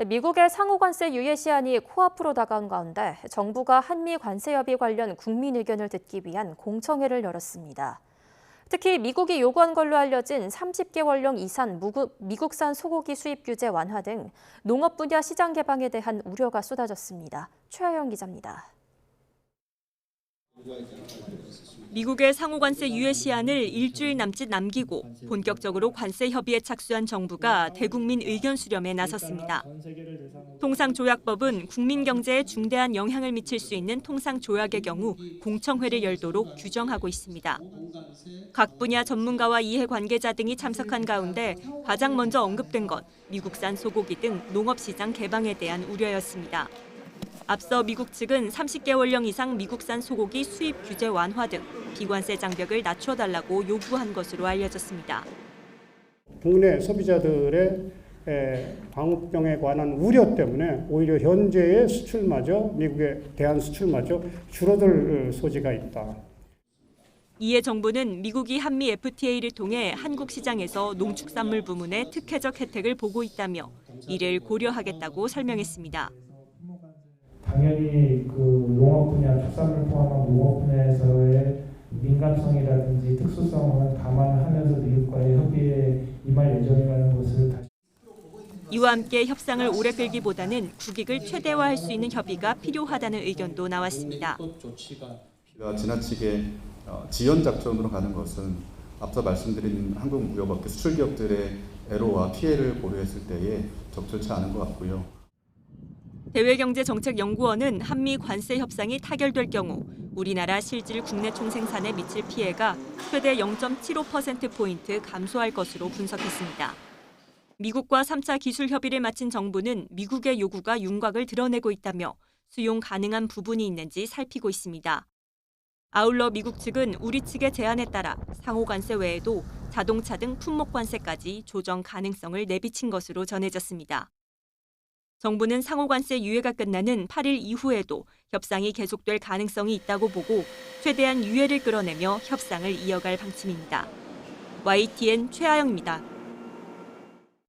미국의 상호 관세 유예 시한이 코앞으로 다가온 가운데 정부가 한미 관세 협의 관련 국민 의견을 듣기 위한 공청회를 열었습니다. 특히 미국이 요구한 걸로 알려진 30개월령 이상 미국산 소고기 수입 규제 완화 등 농업 분야 시장 개방에 대한 우려가 쏟아졌습니다. 최하영 기자입니다. 미국의 상호 관세 유예 시한을 일주일 남짓 남기고 본격적으로 관세 협의에 착수한 정부가 대국민 의견 수렴에 나섰습니다. 통상조약법은 국민 경제에 중대한 영향을 미칠 수 있는 통상조약의 경우 공청회를 열도록 규정하고 있습니다. 각 분야 전문가와 이해관계자 등이 참석한 가운데 가장 먼저 언급된 건 미국산 소고기 등 농업시장 개방에 대한 우려였습니다. 앞서 미국 측은 30개월령 이상 미국산 소고기 수입 규제 완화 등 비관세 장벽을 낮춰달라고 요구한 것으로 알려졌습니다. 국내 소비자들의 방역병에 관한 우려 때문에 오히려 현재의 수출마저 미국에 대한 수출마저 줄어들 소지가 있다. 이에 정부는 미국이 한미 FTA를 통해 한국 시장에서 농축산물 부문의 특혜적 혜택을 보고 있다며 이를 고려하겠다고 설명했습니다. 당연히 그 농업 분야, 축산물 포함한 농업 분야에서의 민감성이라든지 특수성은 감안하면서 미국과의 협의에 임할 예정이라는 것을 다시. 이와 함께 협상을 오래 끌기보다는 국익을 최대화할 수 있는 협의가 필요하다는 의견도 나왔습니다. 지나치게 지연 작전으로 가는 것은 앞서 말씀드린 한국 무역업계 수출 기업들의 애로와 피해를 고려했을 때에 적절치 않은 것 같고요. 대외경제정책연구원은 한미 관세 협상이 타결될 경우 우리나라 실질 국내 총생산에 미칠 피해가 최대 0.75%포인트 감소할 것으로 분석했습니다. 미국과 3차 기술 협의를 마친 정부는 미국의 요구가 윤곽을 드러내고 있다며 수용 가능한 부분이 있는지 살피고 있습니다. 아울러 미국 측은 우리 측의 제안에 따라 상호 관세 외에도 자동차 등 품목 관세까지 조정 가능성을 내비친 것으로 전해졌습니다. 정부는 상호 관세 유예가 끝나는 8일 이후에도 협상이 계속될 가능성이 있다고 보고 최대한 유예를 끌어내며 협상을 이어갈 방침입니다. YTN 최하영입니다.